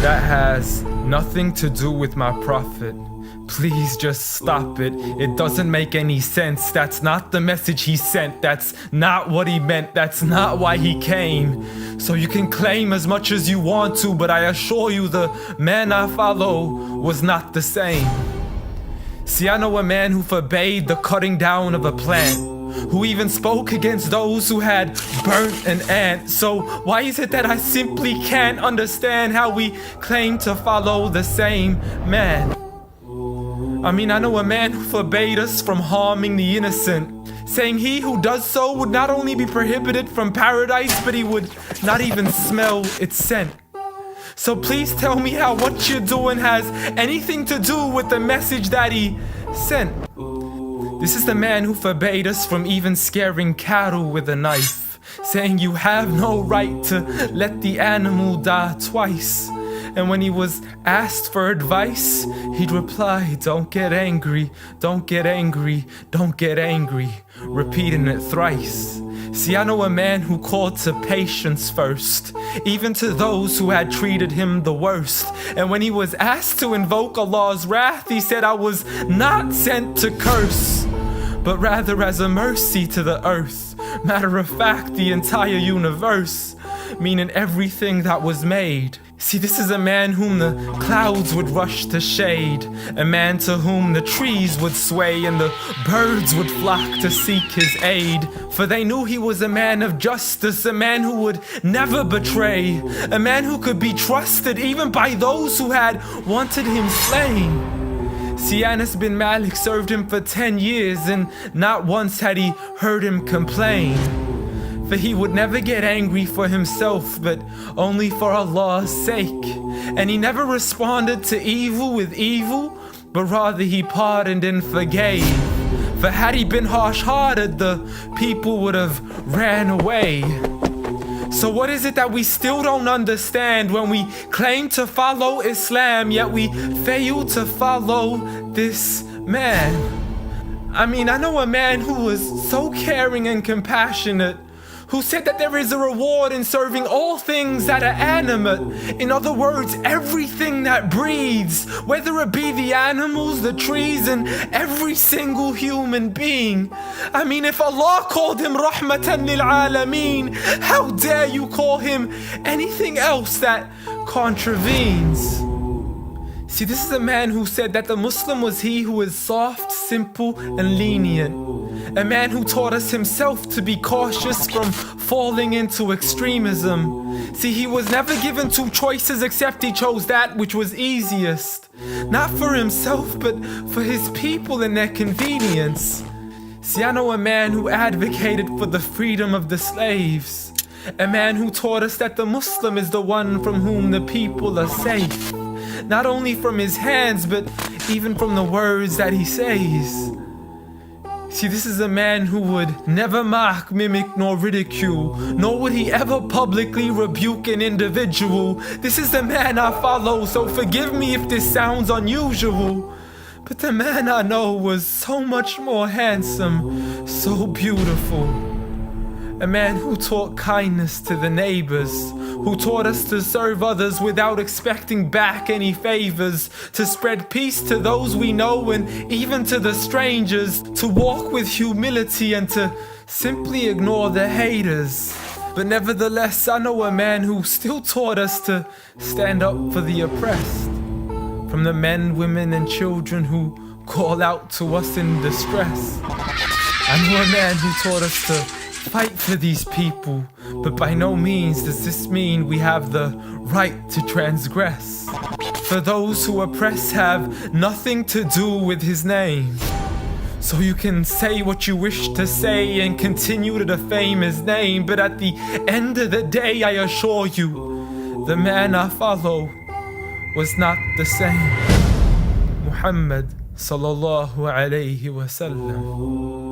That has nothing to do with my prophet. Please just stop it. It doesn't make any sense. That's not the message he sent. That's not what he meant. That's not why he came. So you can claim as much as you want to, but I assure you the man I follow was not the same. See, I know a man who forbade the cutting down of a plant, who even spoke against those who had burnt an ant. So why is it that I simply can't understand how we claim to follow the same man? I mean, I know a man who forbade us from harming the innocent, saying he who does so would not only be prohibited from paradise, but he would not even smell its scent. So please tell me how what you're doing has anything to do with the message that he sent. This is the man who forbade us from even scaring cattle with a knife, saying you have no right to let the animal die twice. And when he was asked for advice, he'd reply, don't get angry, don't get angry, don't get angry, repeating it thrice. See, I know a man who called to patience first, even to those who had treated him the worst. And when he was asked to invoke Allah's wrath, he said, I was not sent to curse, but rather as a mercy to the earth. Matter of fact, the entire universe, meaning everything that was made. See, this is a man whom the clouds would rush to shade, a man to whom the trees would sway and the birds would flock to seek his aid. For they knew he was a man of justice, a man who would never betray, a man who could be trusted even by those who had wanted him slain. See, Anas bin Malik served him for 10 years and not once had he heard him complain. For he would never get angry for himself, but only for Allah's sake. And he never responded to evil with evil, but rather he pardoned and forgave. For had he been harsh-hearted, the people would have ran away. So what is it that we still don't understand when we claim to follow Islam, yet we fail to follow this man? I mean, I know a man who was so caring and compassionate, who said that there is a reward in serving all things that are animate. In other words, everything that breathes, whether it be the animals, the trees, and every single human being. I mean, if Allah called him Rahmatan lil Alameen, how dare you call him anything else that contravenes? See, this is a man who said that the Muslim was he who is soft, simple, and lenient. A man who taught us himself to be cautious from falling into extremism. See, he was never given two choices except he chose that which was easiest. Not for himself, but for his people and their convenience. See, I know a man who advocated for the freedom of the slaves. A man who taught us that the Muslim is the one from whom the people are safe. Not only from his hands, but even from the words that he says. See, this is a man who would never mock, mimic, nor ridicule, nor would he ever publicly rebuke an individual. This is the man I follow, so forgive me if this sounds unusual. But the man I know was so much more handsome, so beautiful. A man who taught kindness to the neighbors, who taught us to serve others without expecting back any favors, to spread peace to those we know and even to the strangers, to walk with humility and to simply ignore the haters. But nevertheless, I know a man who still taught us to stand up for the oppressed, from the men, women, and children who call out to us in distress. I know a man who taught us to fight for these people, but by no means does this mean we have the right to transgress. For those who oppress have nothing to do with his name. So you can say what you wish to say and continue to defame his name, but at the end of the day, I assure you, the man I follow was not the same. Muhammad sallallahu alayhi wa sallam.